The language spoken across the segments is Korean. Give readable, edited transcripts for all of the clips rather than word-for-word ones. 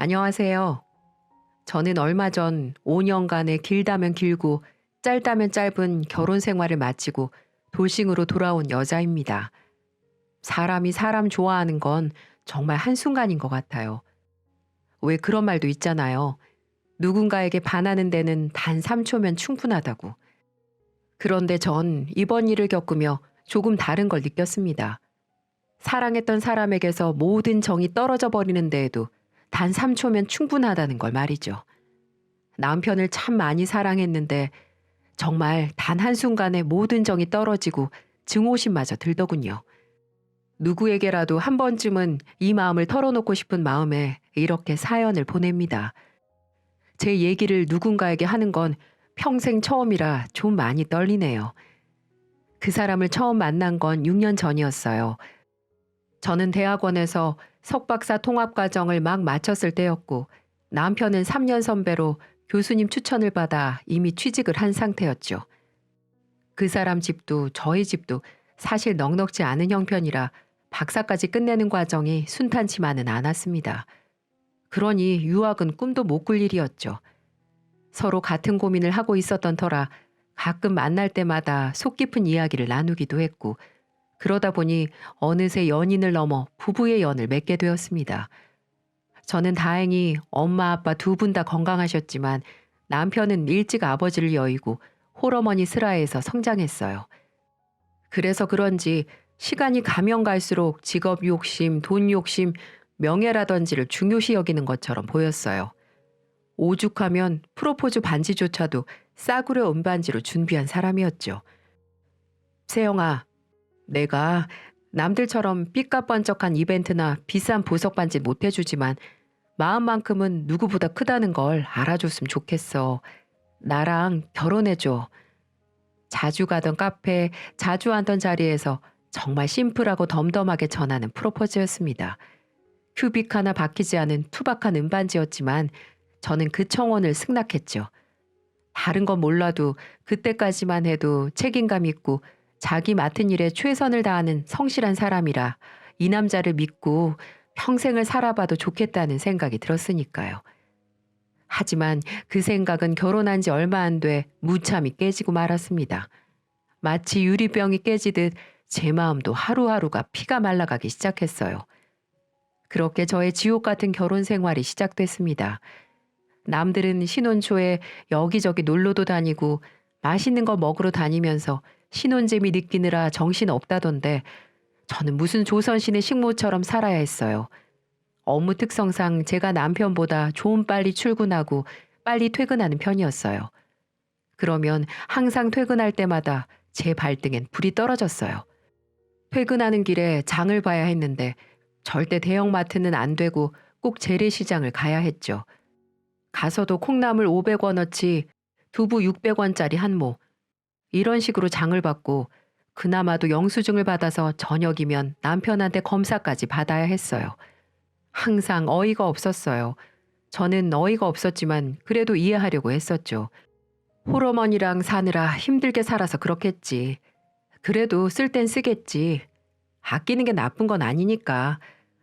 안녕하세요. 저는 얼마 전 5년간의 길다면 길고 짧다면 짧은 결혼 생활을 마치고 돌싱으로 돌아온 여자입니다. 사람이 사람 좋아하는 건 정말 한순간인 것 같아요. 왜 그런 말도 있잖아요. 누군가에게 반하는 데는 단 3초면 충분하다고. 그런데 전 이번 일을 겪으며 조금 다른 걸 느꼈습니다. 사랑했던 사람에게서 모든 정이 떨어져 버리는 데에도 단 3초면 충분하다는 걸 말이죠. 남편을 참 많이 사랑했는데 정말 단 한순간에 모든 정이 떨어지고 증오심마저 들더군요. 누구에게라도 한 번쯤은 이 마음을 털어놓고 싶은 마음에 이렇게 사연을 보냅니다. 제 얘기를 누군가에게 하는 건 평생 처음이라 좀 많이 떨리네요. 그 사람을 처음 만난 건 6년 전이었어요. 저는 대학원에서 석박사 통합과정을 막 마쳤을 때였고 남편은 3년 선배로 교수님 추천을 받아 이미 취직을 한 상태였죠. 그 사람 집도 저희 집도 사실 넉넉지 않은 형편이라 박사까지 끝내는 과정이 순탄치만은 않았습니다. 그러니 유학은 꿈도 못 꿀 일이었죠. 서로 같은 고민을 하고 있었던 터라 가끔 만날 때마다 속 깊은 이야기를 나누기도 했고 그러다 보니 어느새 연인을 넘어 부부의 연을 맺게 되었습니다. 저는 다행히 엄마 아빠 두 분 다 건강하셨지만 남편은 일찍 아버지를 여의고 홀어머니 슬하에서 성장했어요. 그래서 그런지 시간이 가면 갈수록 직업 욕심, 돈 욕심, 명예라든지를 중요시 여기는 것처럼 보였어요. 오죽하면 프로포즈 반지조차도 싸구려 은반지로 준비한 사람이었죠. 세영아, 내가 남들처럼 삐까뻔쩍한 이벤트나 비싼 보석 반지 못 해주지만 마음만큼은 누구보다 크다는 걸 알아줬으면 좋겠어. 나랑 결혼해줘. 자주 가던 카페, 자주 앉던 자리에서 정말 심플하고 덤덤하게 전하는 프로포즈였습니다. 큐빅 하나 박히지 않은 투박한 은반지였지만 저는 그 청혼을 승낙했죠. 다른 건 몰라도 그때까지만 해도 책임감 있고 자기 맡은 일에 최선을 다하는 성실한 사람이라 이 남자를 믿고 평생을 살아봐도 좋겠다는 생각이 들었으니까요. 하지만 그 생각은 결혼한 지 얼마 안 돼 무참히 깨지고 말았습니다. 마치 유리병이 깨지듯 제 마음도 하루하루가 피가 말라가기 시작했어요. 그렇게 저의 지옥 같은 결혼 생활이 시작됐습니다. 남들은 신혼 초에 여기저기 놀러도 다니고 맛있는 거 먹으러 다니면서 신혼재미 느끼느라 정신 없다던데 저는 무슨 조선신의 식모처럼 살아야 했어요. 업무 특성상 제가 남편보다 좀 빨리 출근하고 빨리 퇴근하는 편이었어요. 그러면 항상 퇴근할 때마다 제 발등엔 불이 떨어졌어요. 퇴근하는 길에 장을 봐야 했는데 절대 대형마트는 안 되고 꼭 재래시장을 가야 했죠. 가서도 콩나물 500원어치 두부 600원짜리 한 모. 이런 식으로 장을 받고 그나마도 영수증을 받아서 저녁이면 남편한테 검사까지 받아야 했어요. 항상 어이가 없었어요. 저는 어이가 없었지만 그래도 이해하려고 했었죠. 홀어머니랑 사느라 힘들게 살아서 그렇겠지. 그래도 쓸 땐 쓰겠지. 아끼는 게 나쁜 건 아니니까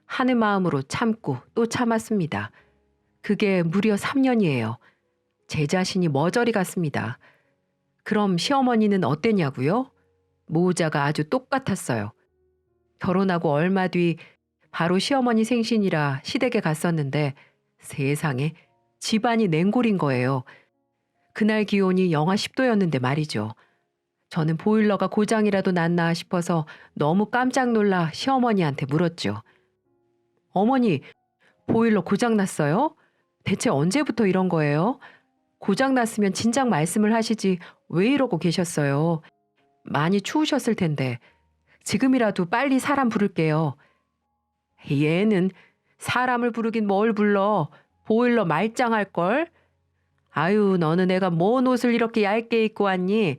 하는 마음으로 참고 또 참았습니다. 그게 무려 3년이에요. 제 자신이 머저리 같습니다. 그럼 시어머니는 어땠냐고요? 모자가 아주 똑같았어요. 결혼하고 얼마 뒤 바로 시어머니 생신이라 시댁에 갔었는데 세상에 집안이 냉골인 거예요. 그날 기온이 영하 10도였는데 말이죠. 저는 보일러가 고장이라도 났나 싶어서 너무 깜짝 놀라 시어머니한테 물었죠. 어머니, 보일러 고장 났어요? 대체 언제부터 이런 거예요? 고장 났으면 진작 말씀을 하시지 왜 이러고 계셨어요? 많이 추우셨을 텐데 지금이라도 빨리 사람 부를게요. 얘는 사람을 부르긴 뭘 불러. 보일러 말짱할걸? 아유, 너는 내가 뭔 옷을 이렇게 얇게 입고 왔니?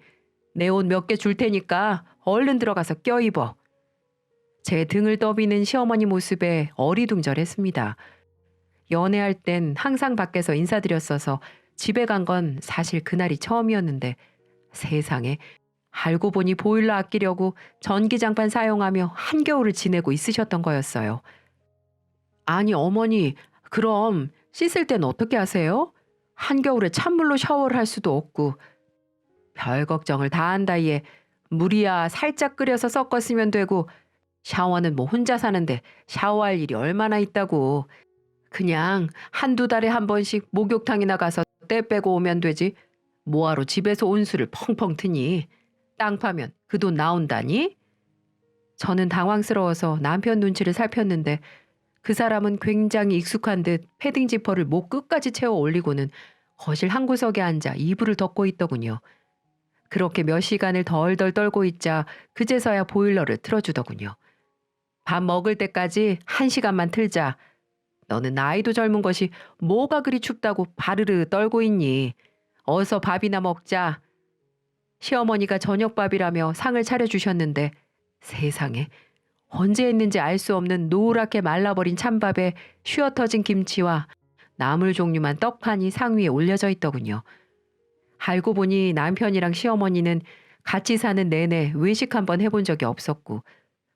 내 옷 몇 개 줄 테니까 얼른 들어가서 껴입어. 제 등을 떠비는 시어머니 모습에 어리둥절했습니다. 연애할 땐 항상 밖에서 인사드렸어서 집에 간 건 사실 그날이 처음이었는데 세상에 알고 보니 보일러 아끼려고 전기장판 사용하며 한겨울을 지내고 있으셨던 거였어요. 아니 어머니, 그럼 씻을 땐 어떻게 하세요? 한겨울에 찬물로 샤워를 할 수도 없고 별 걱정을 다 한다이에 물이야 살짝 끓여서 섞었으면 되고 샤워는 뭐 혼자 사는데 샤워할 일이 얼마나 있다고. 그냥 한두 달에 한 번씩 목욕탕이나 가서 때 빼고 오면 되지. 뭐하러 집에서 온수를 펑펑 트니. 땅 파면 그 돈 나온다니? 저는 당황스러워서 남편 눈치를 살폈는데 그 사람은 굉장히 익숙한 듯 패딩 지퍼를 목 끝까지 채워 올리고는 거실 한 구석에 앉아 이불을 덮고 있더군요. 그렇게 몇 시간을 덜덜 떨고 있자 그제서야 보일러를 틀어주더군요. 밥 먹을 때까지 1시간만 틀자. 너는 나이도 젊은 것이 뭐가 그리 춥다고 바르르 떨고 있니. 어서 밥이나 먹자. 시어머니가 저녁밥이라며 상을 차려주셨는데 세상에 언제 했는지 알 수 없는 노랗게 말라버린 찬밥에 쉬어터진 김치와 나물 종류만 떡판이 상 위에 올려져 있더군요. 알고 보니 남편이랑 시어머니는 같이 사는 내내 외식 한번 해본 적이 없었고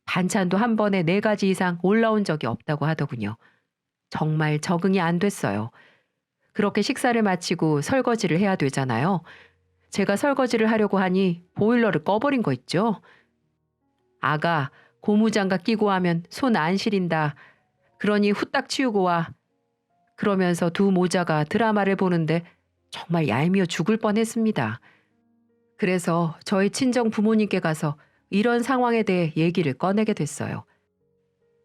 반찬도 한 번에 4가지 이상 올라온 적이 없다고 하더군요. 정말 적응이 안 됐어요. 그렇게 식사를 마치고 설거지를 해야 되잖아요. 제가 설거지를 하려고 하니 보일러를 꺼버린 거 있죠. 아가, 고무장갑 끼고 하면 손 안 시린다. 그러니 후딱 치우고 와. 그러면서 두 모자가 드라마를 보는데 정말 얄미워 죽을 뻔했습니다. 그래서 저희 친정 부모님께 가서 이런 상황에 대해 얘기를 꺼내게 됐어요.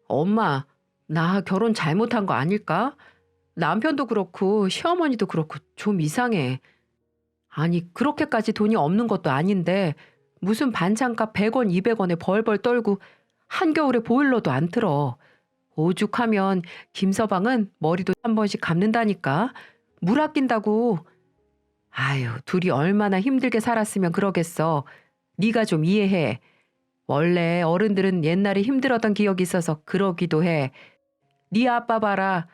엄마, 나 결혼 잘못한 거 아닐까? 남편도 그렇고 시어머니도 그렇고 좀 이상해. 아니, 그렇게까지 돈이 없는 것도 아닌데 무슨 반찬값 100원, 200원에 벌벌 떨고 한겨울에 보일러도 안 틀어. 오죽하면 김서방은 머리도 한 번씩 감는다니까. 물 아낀다고. 아유, 둘이 얼마나 힘들게 살았으면 그러겠어. 네가 좀 이해해. 원래 어른들은 옛날에 힘들었던 기억이 있어서 그러기도 해. 네 아빠 봐라.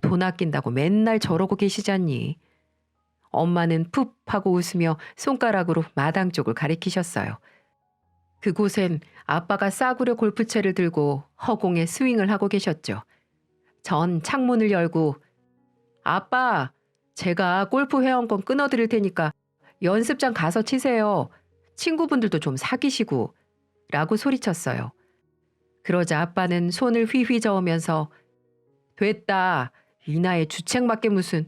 돈 아낀다고 맨날 저러고 계시잖니. 엄마는 푹 하고 웃으며 손가락으로 마당 쪽을 가리키셨어요. 그곳엔 아빠가 싸구려 골프채를 들고 허공에 스윙을 하고 계셨죠. 전 창문을 열고 아빠, 제가 골프 회원권 끊어드릴 테니까 연습장 가서 치세요. 친구분들도 좀 사귀시고 라고 소리쳤어요. 그러자 아빠는 손을 휘휘 저으면서 됐다. 이 나이에 주책맞게 무슨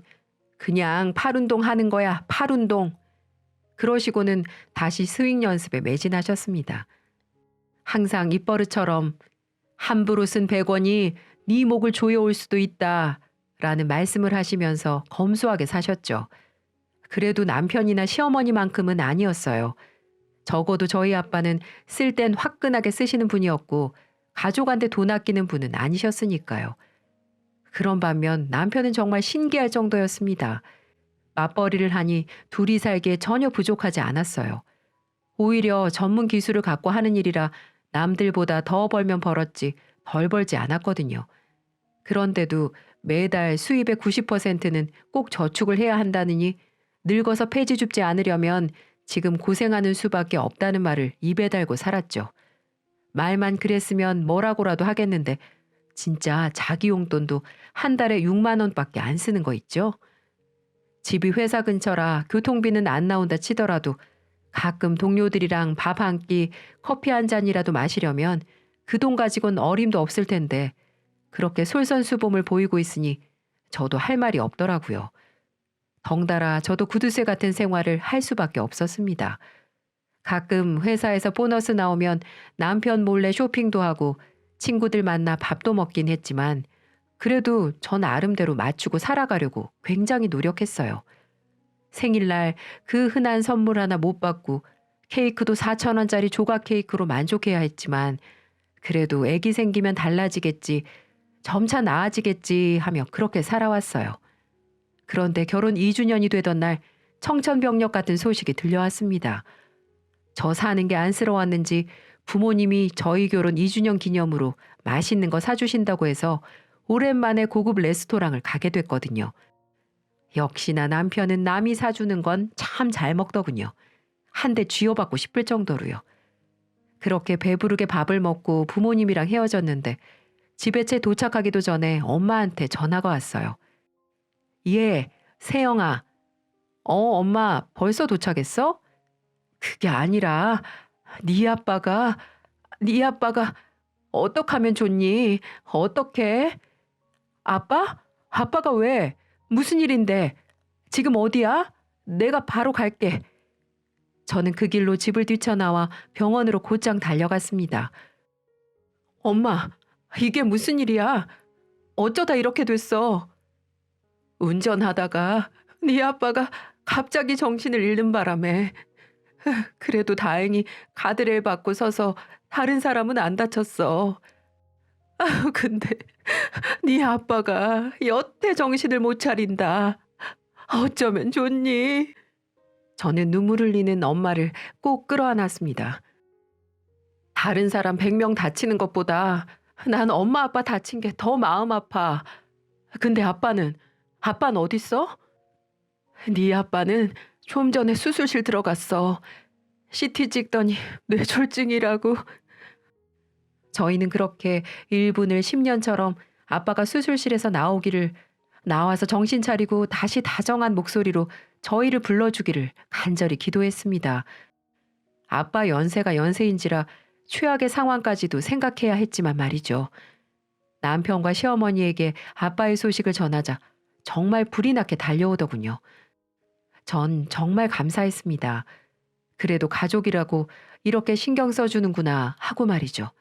그냥 팔운동 하는 거야. 팔운동. 그러시고는 다시 스윙 연습에 매진하셨습니다. 항상 입버릇처럼 함부로 쓴 100원이 네 목을 조여올 수도 있다 라는 말씀을 하시면서 검소하게 사셨죠. 그래도 남편이나 시어머니만큼은 아니었어요. 적어도 저희 아빠는 쓸 땐 화끈하게 쓰시는 분이었고 가족한테 돈 아끼는 분은 아니셨으니까요. 그런 반면 남편은 정말 신기할 정도였습니다. 맞벌이를 하니 둘이 살기에 전혀 부족하지 않았어요. 오히려 전문 기술을 갖고 하는 일이라 남들보다 더 벌면 벌었지 덜 벌지 않았거든요. 그런데도 매달 수입의 90%는 꼭 저축을 해야 한다느니 늙어서 폐지 줍지 않으려면 지금 고생하는 수밖에 없다는 말을 입에 달고 살았죠. 말만 그랬으면 뭐라고라도 하겠는데 진짜 자기 용돈도 한 달에 6만 원밖에 안 쓰는 거 있죠. 집이 회사 근처라 교통비는 안 나온다 치더라도 가끔 동료들이랑 밥 한 끼, 커피 한 잔이라도 마시려면 그 돈 가지고는 어림도 없을 텐데 그렇게 솔선수범을 보이고 있으니 저도 할 말이 없더라고요. 덩달아 저도 구두쇠 같은 생활을 할 수밖에 없었습니다. 가끔 회사에서 보너스 나오면 남편 몰래 쇼핑도 하고 친구들 만나 밥도 먹긴 했지만 그래도 전 나름대로 맞추고 살아가려고 굉장히 노력했어요. 생일날 그 흔한 선물 하나 못 받고 케이크도 4,000원짜리 조각 케이크로 만족해야 했지만 그래도 애기 생기면 달라지겠지, 점차 나아지겠지 하며 그렇게 살아왔어요. 그런데 결혼 2주년이 되던 날 청천벽력 같은 소식이 들려왔습니다. 저 사는 게 안쓰러웠는지 부모님이 저희 결혼 2주년 기념으로 맛있는 거 사주신다고 해서 오랜만에 고급 레스토랑을 가게 됐거든요. 역시나 남편은 남이 사주는 건 참 잘 먹더군요. 한 대 쥐어받고 싶을 정도로요. 그렇게 배부르게 밥을 먹고 부모님이랑 헤어졌는데 집에 채 도착하기도 전에 엄마한테 전화가 왔어요. 예, 세영아. 엄마 벌써 도착했어? 그게 아니라 네 아빠가 어떡 하면 좋니? 어떡해? 아빠? 아빠가 왜? 무슨 일인데? 지금 어디야? 내가 바로 갈게. 저는 그 길로 집을 뛰쳐나와 병원으로 곧장 달려갔습니다. 엄마, 이게 무슨 일이야? 어쩌다 이렇게 됐어? 운전하다가 네 아빠가 갑자기 정신을 잃는 바람에 그래도 다행히 가드레일 받고 서서 다른 사람은 안 다쳤어. 근데 네 아빠가 여태 정신을 못 차린다. 어쩌면 좋니? 저는 눈물 흘리는 엄마를 꼭 끌어안았습니다. 다른 사람 100명 다치는 것보다 난 엄마 아빠 다친 게 더 마음 아파. 근데 아빠는 어딨어? 네 아빠는 좀 전에 수술실 들어갔어. CT 찍더니 뇌졸중이라고. 저희는 그렇게 1분을 10년처럼 아빠가 수술실에서 나와서 정신 차리고 다시 다정한 목소리로 저희를 불러주기를 간절히 기도했습니다. 아빠 연세가 연세인지라 최악의 상황까지도 생각해야 했지만 말이죠. 남편과 시어머니에게 아빠의 소식을 전하자 정말 불이 나게 달려오더군요. 전 정말 감사했습니다. 그래도 가족이라고 이렇게 신경 써주는구나 하고 말이죠.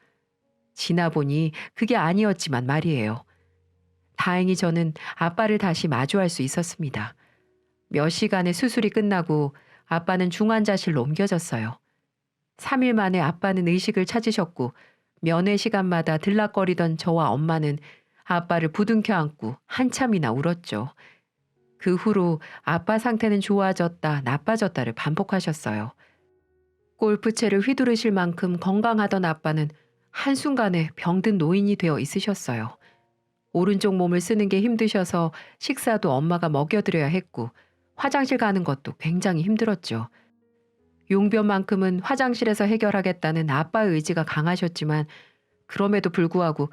지나보니 그게 아니었지만 말이에요. 다행히 저는 아빠를 다시 마주할 수 있었습니다. 몇 시간의 수술이 끝나고 아빠는 중환자실로 옮겨졌어요. 3일 만에 아빠는 의식을 찾으셨고 면회 시간마다 들락거리던 저와 엄마는 아빠를 부둥켜 안고 한참이나 울었죠. 그 후로 아빠 상태는 좋아졌다 나빠졌다를 반복하셨어요. 골프채를 휘두르실 만큼 건강하던 아빠는 한순간에 병든 노인이 되어 있으셨어요. 오른쪽 몸을 쓰는 게 힘드셔서 식사도 엄마가 먹여드려야 했고 화장실 가는 것도 굉장히 힘들었죠. 용변만큼은 화장실에서 해결하겠다는 아빠의 의지가 강하셨지만 그럼에도 불구하고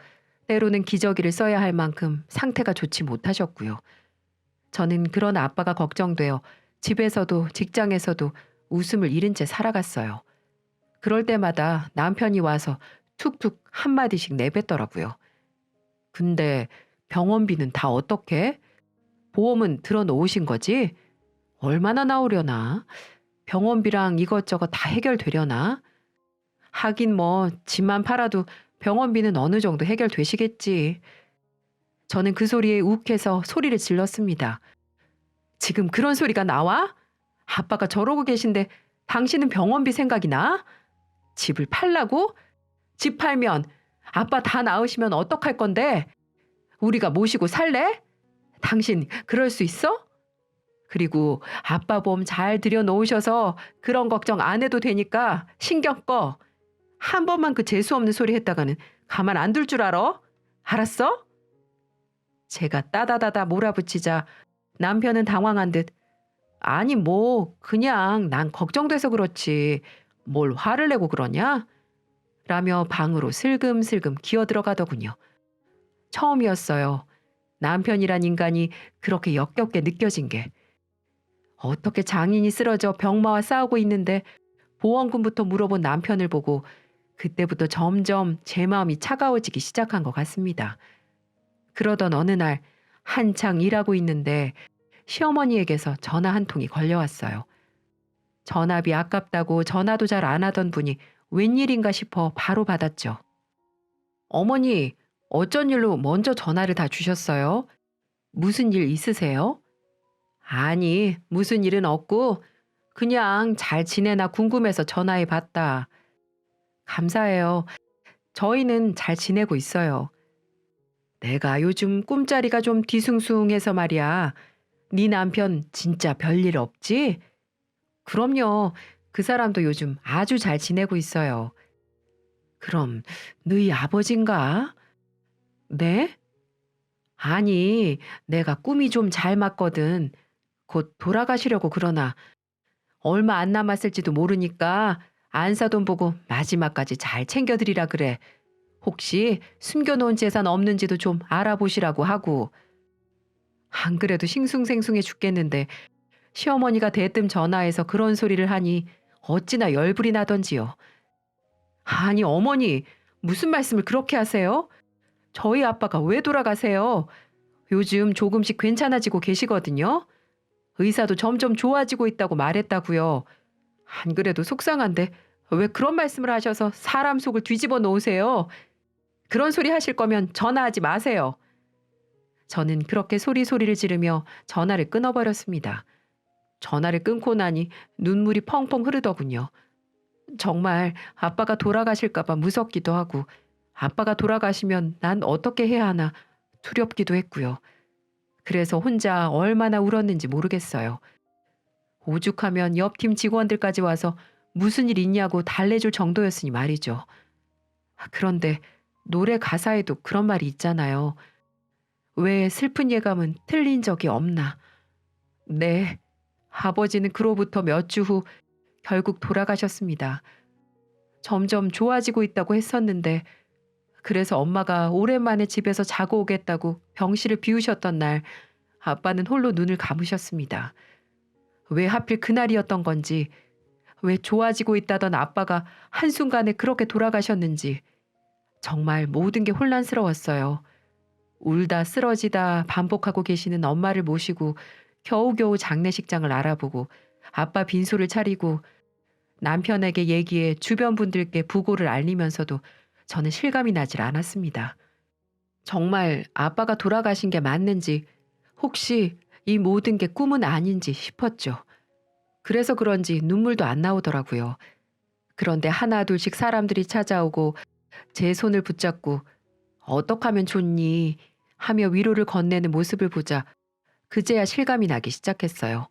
때로는 기저귀를 써야 할 만큼 상태가 좋지 못하셨고요. 저는 그런 아빠가 걱정되어 집에서도 직장에서도 웃음을 잃은 채 살아갔어요. 그럴 때마다 남편이 와서 툭툭 한마디씩 내뱉더라고요. 근데 병원비는 다 어떻게? 보험은 들어놓으신 거지? 얼마나 나오려나? 병원비랑 이것저것 다 해결되려나? 하긴 뭐 집만 팔아도 병원비는 어느 정도 해결되시겠지. 저는 그 소리에 욱해서 소리를 질렀습니다. 지금 그런 소리가 나와? 아빠가 저러고 계신데 당신은 병원비 생각이 나? 집을 팔라고? 집 팔면 아빠 다 나으시면 어떡할 건데? 우리가 모시고 살래? 당신 그럴 수 있어? 그리고 아빠 보험 잘 들여놓으셔서 그런 걱정 안 해도 되니까 신경 꺼. 한 번만 그 재수없는 소리 했다가는 가만 안 둘 줄 알아? 알았어? 제가 따다다다 몰아붙이자 남편은 당황한 듯 아니 뭐 그냥 난 걱정돼서 그렇지 뭘 화를 내고 그러냐? 라며 방으로 슬금슬금 기어들어가더군요. 처음이었어요. 남편이란 인간이 그렇게 역겹게 느껴진 게. 어떻게 장인이 쓰러져 병마와 싸우고 있는데 보험금부터 물어본 남편을 보고 그때부터 점점 제 마음이 차가워지기 시작한 것 같습니다. 그러던 어느 날 한창 일하고 있는데 시어머니에게서 전화 한 통이 걸려왔어요. 전화비 아깝다고 전화도 잘 안 하던 분이 웬일인가 싶어 바로 받았죠. 어머니, 어쩐 일로 먼저 전화를 다 주셨어요? 무슨 일 있으세요? 아니, 무슨 일은 없고 그냥 잘 지내나 궁금해서 전화해 봤다. 감사해요. 저희는 잘 지내고 있어요. 내가 요즘 꿈자리가 좀 뒤숭숭해서 말이야. 네 남편 진짜 별일 없지? 그럼요. 그 사람도 요즘 아주 잘 지내고 있어요. 그럼 너희 아버진가? 네? 아니, 내가 꿈이 좀 잘 맞거든. 곧 돌아가시려고 그러나 얼마 안 남았을지도 모르니까 안사돈 보고 마지막까지 잘 챙겨드리라 그래. 혹시 숨겨놓은 재산 없는지도 좀 알아보시라고 하고. 안 그래도 싱숭생숭해 죽겠는데 시어머니가 대뜸 전화해서 그런 소리를 하니 어찌나 열불이 나던지요. 아니 어머니, 무슨 말씀을 그렇게 하세요? 저희 아빠가 왜 돌아가세요? 요즘 조금씩 괜찮아지고 계시거든요. 의사도 점점 좋아지고 있다고 말했다고요. 안 그래도 속상한데 왜 그런 말씀을 하셔서 사람 속을 뒤집어 놓으세요? 그런 소리 하실 거면 전화하지 마세요. 저는 그렇게 소리를 지르며 전화를 끊어버렸습니다. 전화를 끊고 나니 눈물이 펑펑 흐르더군요. 정말 아빠가 돌아가실까봐 무섭기도 하고, 아빠가 돌아가시면 난 어떻게 해야 하나 두렵기도 했고요. 그래서 혼자 얼마나 울었는지 모르겠어요. 오죽하면 옆 팀 직원들까지 와서 무슨 일 있냐고 달래줄 정도였으니 말이죠. 그런데 노래 가사에도 그런 말이 있잖아요. 왜 슬픈 예감은 틀린 적이 없나. 네, 아버지는 그로부터 몇 주 후 결국 돌아가셨습니다. 점점 좋아지고 있다고 했었는데, 그래서 엄마가 오랜만에 집에서 자고 오겠다고 병실을 비우셨던 날 아빠는 홀로 눈을 감으셨습니다. 왜 하필 그날이었던 건지, 왜 좋아지고 있다던 아빠가 한순간에 그렇게 돌아가셨는지 정말 모든 게 혼란스러웠어요. 울다 쓰러지다 반복하고 계시는 엄마를 모시고 겨우겨우 장례식장을 알아보고 아빠 빈소를 차리고 남편에게 얘기해 주변 분들께 부고를 알리면서도 저는 실감이 나질 않았습니다. 정말 아빠가 돌아가신 게 맞는지, 혹시 이 모든 게 꿈은 아닌지 싶었죠. 그래서 그런지 눈물도 안 나오더라고요. 그런데 하나 둘씩 사람들이 찾아오고 제 손을 붙잡고 어떡하면 좋니 하며 위로를 건네는 모습을 보자 그제야 실감이 나기 시작했어요.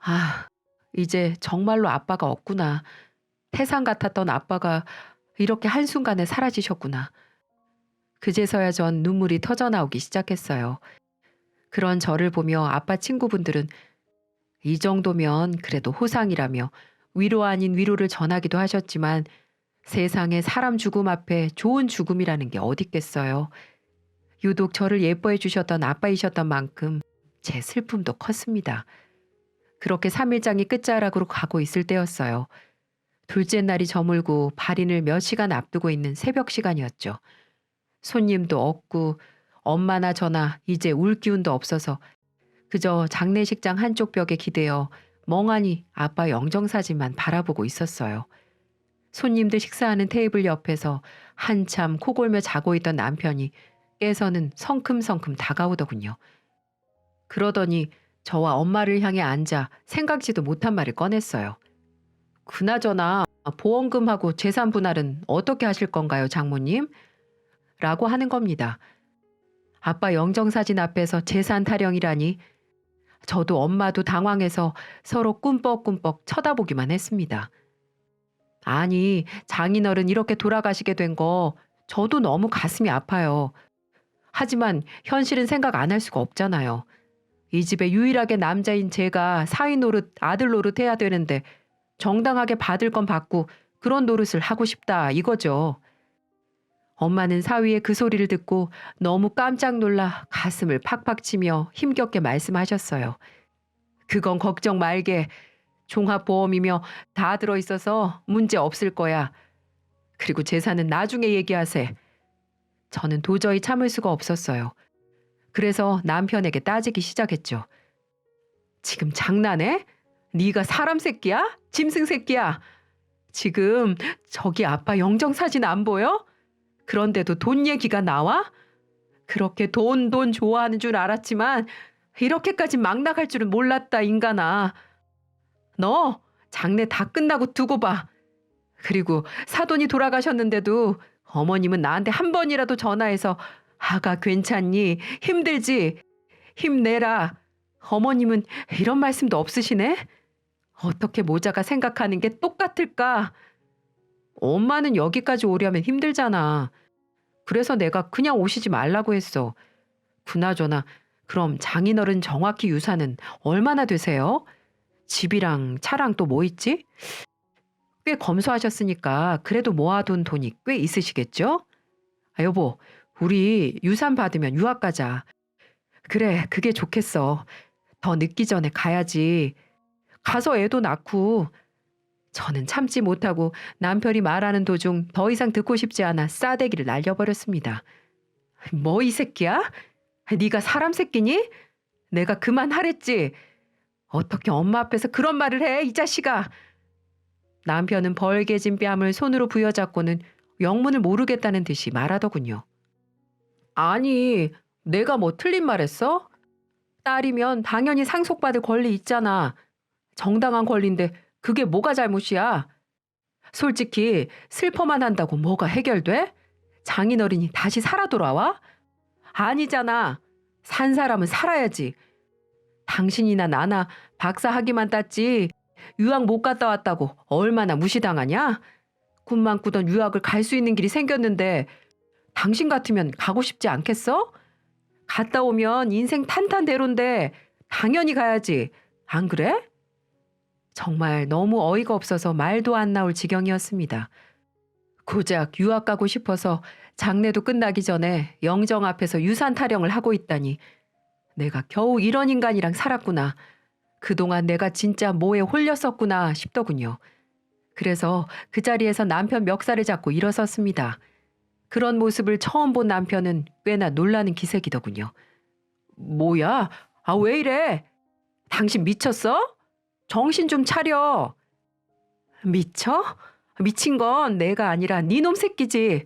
아, 이제 정말로 아빠가 없구나. 태산 같았던 아빠가 이렇게 한순간에 사라지셨구나. 그제서야 전 눈물이 터져나오기 시작했어요. 그런 저를 보며 아빠 친구분들은 이 정도면 그래도 호상이라며 위로 아닌 위로를 전하기도 하셨지만, 세상에 사람 죽음 앞에 좋은 죽음이라는 게 어딨겠어요. 유독 저를 예뻐해 주셨던 아빠이셨던 만큼 제 슬픔도 컸습니다. 그렇게 3일장이 끝자락으로 가고 있을 때였어요. 둘째 날이 저물고 발인을 몇 시간 앞두고 있는 새벽 시간이었죠. 손님도 없고 엄마나 저나 이제 울 기운도 없어서 그저 장례식장 한쪽 벽에 기대어 멍하니 아빠 영정사진만 바라보고 있었어요. 손님들 식사하는 테이블 옆에서 한참 코골며 자고 있던 남편이 깨서는 성큼성큼 다가오더군요. 그러더니 저와 엄마를 향해 앉아 생각지도 못한 말을 꺼냈어요. 그나저나 보험금하고 재산 분할은 어떻게 하실 건가요, 장모님? 라고 하는 겁니다. 아빠 영정사진 앞에서 재산 타령이라니 저도 엄마도 당황해서 서로 꿈뻑꿈뻑 쳐다보기만 했습니다. 아니, 장인어른 이렇게 돌아가시게 된 거 저도 너무 가슴이 아파요. 하지만 현실은 생각 안 할 수가 없잖아요. 이 집에 유일하게 남자인 제가 사위 노릇, 아들 노릇 해야 되는데 정당하게 받을 건 받고 그런 노릇을 하고 싶다 이거죠. 엄마는 사위의 그 소리를 듣고 너무 깜짝 놀라 가슴을 팍팍 치며 힘겹게 말씀하셨어요. 그건 걱정 말게. 종합보험이며 다 들어있어서 문제 없을 거야. 그리고 재산은 나중에 얘기하세. 저는 도저히 참을 수가 없었어요. 그래서 남편에게 따지기 시작했죠. 지금 장난해? 네가 사람 새끼야? 짐승 새끼야? 지금 저기 아빠 영정사진 안 보여? 그런데도 돈 얘기가 나와? 그렇게 돈 좋아하는 줄 알았지만 이렇게까지 막 나갈 줄은 몰랐다, 인간아. 너 장례 다 끝나고 두고 봐. 그리고 사돈이 돌아가셨는데도 어머님은 나한테 한 번이라도 전화해서 아가 괜찮니? 힘들지? 힘내라. 어머님은 이런 말씀도 없으시네? 어떻게 모자가 생각하는 게 똑같을까? 엄마는 여기까지 오려면 힘들잖아. 그래서 내가 그냥 오시지 말라고 했어. 그나저나 그럼 장인어른 정확히 유산은 얼마나 되세요? 집이랑 차랑 또 뭐 있지? 꽤 검소하셨으니까 그래도 모아둔 돈이 꽤 있으시겠죠? 아, 여보, 우리 유산 받으면 유학 가자. 그래, 그게 좋겠어. 더 늦기 전에 가야지. 가서 애도 낳고. 저는 참지 못하고 남편이 말하는 도중 더 이상 듣고 싶지 않아 싸대기를 날려버렸습니다. 뭐 이 새끼야? 네가 사람 새끼니? 내가 그만하랬지. 어떻게 엄마 앞에서 그런 말을 해, 이 자식아. 남편은 벌개진 뺨을 손으로 부여잡고는 영문을 모르겠다는 듯이 말하더군요. 아니, 내가 뭐 틀린 말 했어? 딸이면 당연히 상속받을 권리 있잖아. 정당한 권리인데 그게 뭐가 잘못이야? 솔직히 슬퍼만 한다고 뭐가 해결돼? 장인어른이 다시 살아 돌아와? 아니잖아. 산 사람은 살아야지. 당신이나 나나 박사 학위만 땄지 유학 못 갔다 왔다고 얼마나 무시당하냐? 꿈만 꾸던 유학을 갈 수 있는 길이 생겼는데 당신 같으면 가고 싶지 않겠어? 갔다 오면 인생 탄탄대로인데 당연히 가야지. 안 그래? 정말 너무 어이가 없어서 말도 안 나올 지경이었습니다. 고작 유학 가고 싶어서 장례도 끝나기 전에 영정 앞에서 유산 타령을 하고 있다니. 내가 겨우 이런 인간이랑 살았구나. 그동안 내가 진짜 뭐에 홀렸었구나 싶더군요. 그래서 그 자리에서 남편 멱살을 잡고 일어섰습니다. 그런 모습을 처음 본 남편은 꽤나 놀라는 기색이더군요. 뭐야? 아, 왜 이래? 당신 미쳤어? 정신 좀 차려. 미쳐? 미친 건 내가 아니라 니놈 새끼지.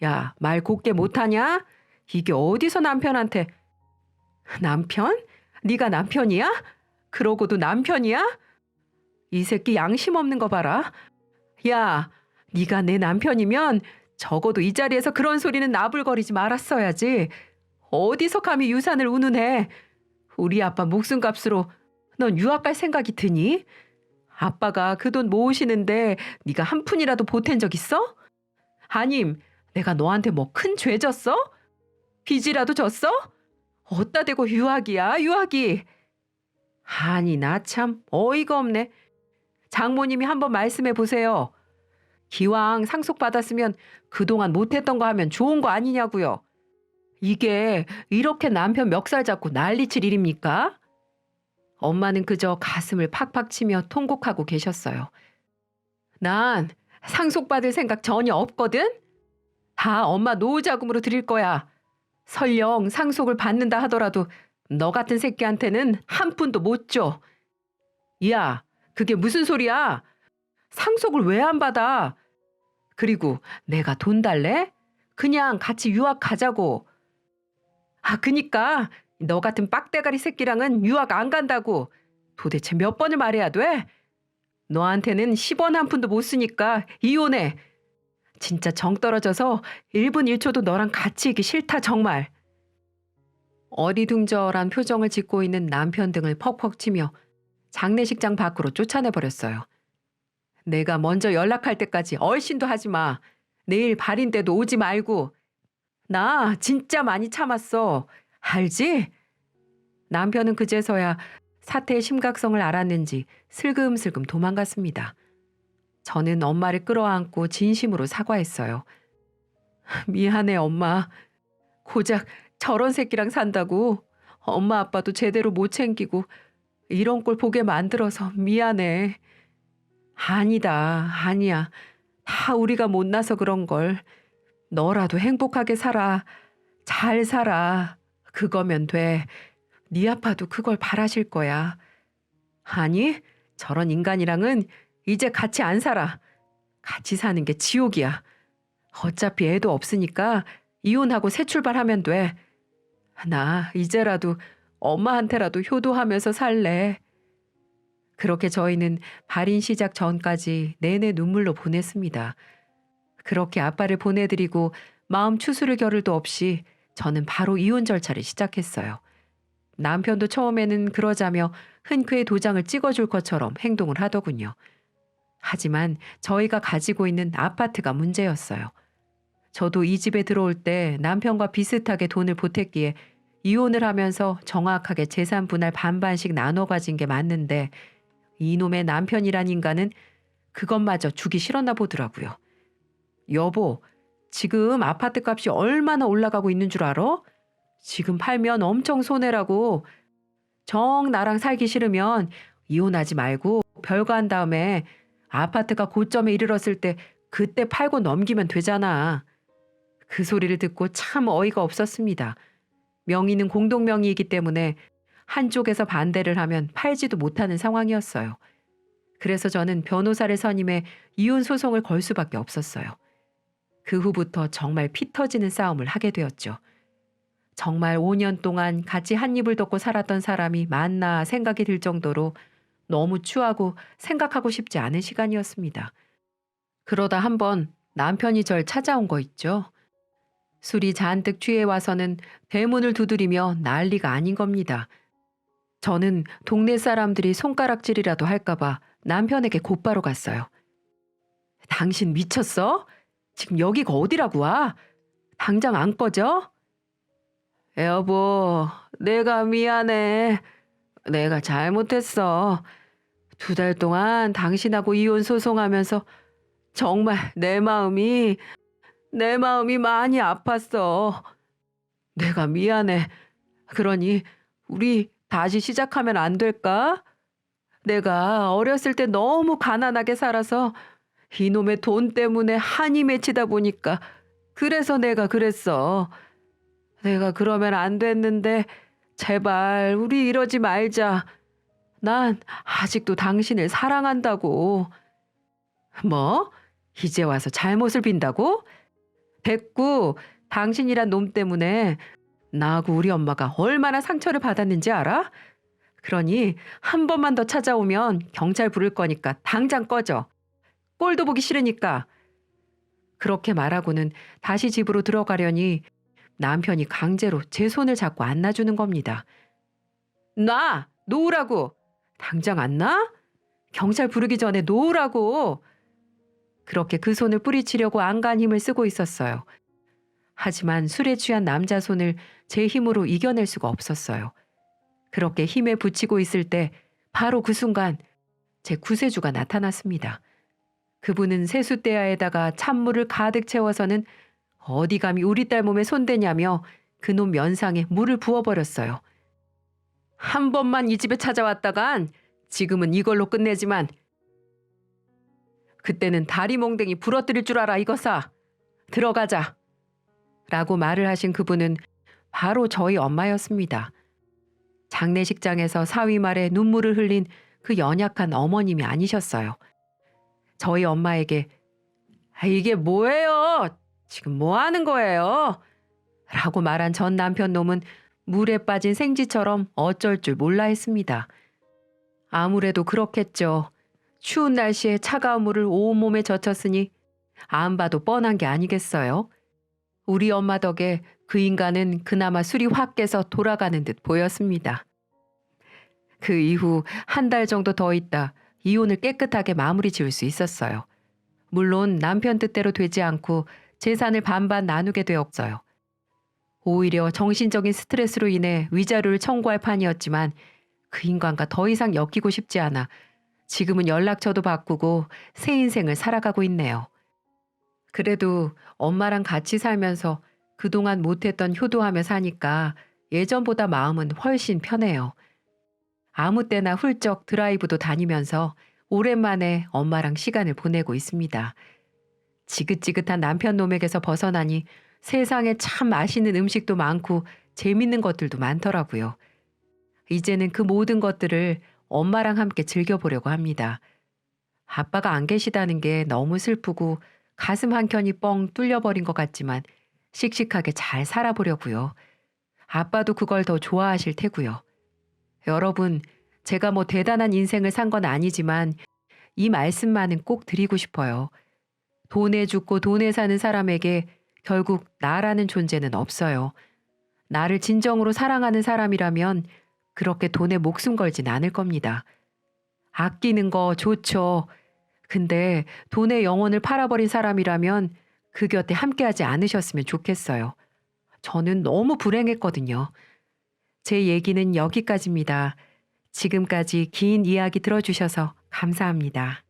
야, 말 곱게 못하냐? 이게 어디서 남편한테. 남편? 네가 남편이야? 그러고도 남편이야? 이 새끼 양심 없는 거 봐라. 야, 네가 내 남편이면 적어도 이 자리에서 그런 소리는 나불거리지 말았어야지. 어디서 감히 유산을 운운해. 우리 아빠 목숨값으로 넌 유학 갈 생각이 드니? 아빠가 그 돈 모으시는데 네가 한 푼이라도 보탠 적 있어? 아님 내가 너한테 뭐 큰 죄 졌어? 빚이라도 졌어? 어따 대고 유학이야, 유학이. 아니, 나 참 어이가 없네. 장모님이 한번 말씀해 보세요. 기왕 상속받았으면 그동안 못했던 거 하면 좋은 거 아니냐고요. 이게 이렇게 남편 멱살 잡고 난리칠 일입니까? 엄마는 그저 가슴을 팍팍 치며 통곡하고 계셨어요. 난 상속받을 생각 전혀 없거든? 다 엄마 노후자금으로 드릴 거야. 설령 상속을 받는다 하더라도 너 같은 새끼한테는 한 푼도 못 줘. 야, 그게 무슨 소리야? 상속을 왜 안 받아? 그리고 내가 돈 달래? 그냥 같이 유학 가자고. 아, 그니까 너 같은 빡대가리 새끼랑은 유학 안 간다고. 도대체 몇 번을 말해야 돼? 너한테는 10원 한 푼도 못 쓰니까 이혼해. 진짜 정 떨어져서 1분 1초도 너랑 같이 있기 싫다 정말. 어리둥절한 표정을 짓고 있는 남편 등을 퍽퍽 치며 장례식장 밖으로 쫓아내버렸어요. 내가 먼저 연락할 때까지 얼씬도 하지 마. 내일 발인 때도 오지 말고. 나 진짜 많이 참았어. 알지? 남편은 그제서야 사태의 심각성을 알았는지 슬금슬금 도망갔습니다. 저는 엄마를 끌어안고 진심으로 사과했어요. 미안해, 엄마. 고작 저런 새끼랑 산다고 엄마 아빠도 제대로 못 챙기고 이런 꼴 보게 만들어서 미안해. 아니다, 아니야. 다 우리가 못나서 그런 걸. 너라도 행복하게 살아. 잘 살아. 그거면 돼. 네 아빠도 그걸 바라실 거야. 아니, 저런 인간이랑은 이제 같이 안 살아. 같이 사는 게 지옥이야. 어차피 애도 없으니까 이혼하고 새 출발하면 돼. 나 이제라도 엄마한테라도 효도하면서 살래. 그렇게 저희는 발인 시작 전까지 내내 눈물로 보냈습니다. 그렇게 아빠를 보내드리고 마음 추스를 겨를도 없이 저는 바로 이혼 절차를 시작했어요. 남편도 처음에는 그러자며 흔쾌히 도장을 찍어줄 것처럼 행동을 하더군요. 하지만 저희가 가지고 있는 아파트가 문제였어요. 저도 이 집에 들어올 때 남편과 비슷하게 돈을 보탰기에 이혼을 하면서 정확하게 재산 분할 반반씩 나눠 가진 게 맞는데 이놈의 남편이란 인간은 그것마저 주기 싫었나 보더라고요. 여보, 지금 아파트 값이 얼마나 올라가고 있는 줄 알아? 지금 팔면 엄청 손해라고. 정 나랑 살기 싫으면 이혼하지 말고 별거한 다음에 아파트가 고점에 이르렀을 때 그때 팔고 넘기면 되잖아. 그 소리를 듣고 참 어이가 없었습니다. 명의는 공동명의이기 때문에 한쪽에서 반대를 하면 팔지도 못하는 상황이었어요. 그래서 저는 변호사를 선임해 이혼 소송을 걸 수밖에 없었어요. 그 후부터 정말 피 터지는 싸움을 하게 되었죠. 정말 5년 동안 같이 한 입을 덮고 살았던 사람이 맞나 생각이 들 정도로 너무 추하고 생각하고 싶지 않은 시간이었습니다. 그러다 한번 남편이 절 찾아온 거 있죠. 술이 잔뜩 취해 와서는 대문을 두드리며 난리가 아닌 겁니다. 저는 동네 사람들이 손가락질이라도 할까봐 남편에게 곧바로 갔어요. 당신 미쳤어? 지금 여기가 어디라고 와? 당장 안 꺼져? 여보, 내가 미안해. 내가 잘못했어. 2달 동안 당신하고 이혼 소송하면서 정말 내 마음이 많이 아팠어. 내가 미안해. 그러니 우리 다시 시작하면 안 될까? 내가 어렸을 때 너무 가난하게 살아서 이놈의 돈 때문에 한이 맺히다 보니까 그래서 내가 그랬어. 내가 그러면 안 됐는데 제발 우리 이러지 말자. 난 아직도 당신을 사랑한다고. 뭐? 이제 와서 잘못을 빈다고? 됐고, 당신이란 놈 때문에 나하고 우리 엄마가 얼마나 상처를 받았는지 알아? 그러니 한 번만 더 찾아오면 경찰 부를 거니까 당장 꺼져. 꼴도 보기 싫으니까. 그렇게 말하고는 다시 집으로 들어가려니 남편이 강제로 제 손을 잡고 안 놔주는 겁니다. 놓으라고. 당장 안 놔? 경찰 부르기 전에 놓으라고. 그렇게 그 손을 뿌리치려고 안간 힘을 쓰고 있었어요. 하지만 술에 취한 남자 손을 제 힘으로 이겨낼 수가 없었어요. 그렇게 힘에 부치고 있을 때 바로 그 순간 제 구세주가 나타났습니다. 그분은 세숫대야에다가 찬물을 가득 채워서는 어디 감히 우리 딸 몸에 손대냐며 그놈 면상에 물을 부어버렸어요. 한 번만 이 집에 찾아왔다간 지금은 이걸로 끝내지만 그때는 다리 몽댕이 부러뜨릴 줄 알아 이거사. 들어가자. 라고 말을 하신 그분은 바로 저희 엄마였습니다. 장례식장에서 사위 말에 눈물을 흘린 그 연약한 어머님이 아니셨어요. 저희 엄마에게 이게 뭐예요? 지금 뭐 하는 거예요? 라고 말한 전 남편 놈은 물에 빠진 생쥐처럼 어쩔 줄 몰라 했습니다. 아무래도 그렇겠죠. 추운 날씨에 차가운 물을 온몸에 젖혔으니 안 봐도 뻔한 게 아니겠어요? 우리 엄마 덕에 그 인간은 그나마 술이 확 깨서 돌아가는 듯 보였습니다. 그 이후 1달 정도 더 있다 이혼을 깨끗하게 마무리 지을 수 있었어요. 물론 남편 뜻대로 되지 않고 재산을 반반 나누게 되었어요. 오히려 정신적인 스트레스로 인해 위자료를 청구할 판이었지만 그 인간과 더 이상 엮이고 싶지 않아 지금은 연락처도 바꾸고 새 인생을 살아가고 있네요. 그래도 엄마랑 같이 살면서 그동안 못했던 효도하며 사니까 예전보다 마음은 훨씬 편해요. 아무 때나 훌쩍 드라이브도 다니면서 오랜만에 엄마랑 시간을 보내고 있습니다. 지긋지긋한 남편 놈에게서 벗어나니 세상에 참 맛있는 음식도 많고 재밌는 것들도 많더라고요. 이제는 그 모든 것들을 엄마랑 함께 즐겨보려고 합니다. 아빠가 안 계시다는 게 너무 슬프고 가슴 한켠이 뻥 뚫려버린 것 같지만 씩씩하게 잘 살아보려고요. 아빠도 그걸 더 좋아하실 테고요. 여러분, 제가 뭐 대단한 인생을 산 건 아니지만 이 말씀만은 꼭 드리고 싶어요. 돈에 죽고 돈에 사는 사람에게 결국 나라는 존재는 없어요. 나를 진정으로 사랑하는 사람이라면 그렇게 돈에 목숨 걸진 않을 겁니다. 아끼는 거 좋죠. 근데 돈의 영혼을 팔아버린 사람이라면 그 곁에 함께하지 않으셨으면 좋겠어요. 저는 너무 불행했거든요. 제 얘기는 여기까지입니다. 지금까지 긴 이야기 들어주셔서 감사합니다.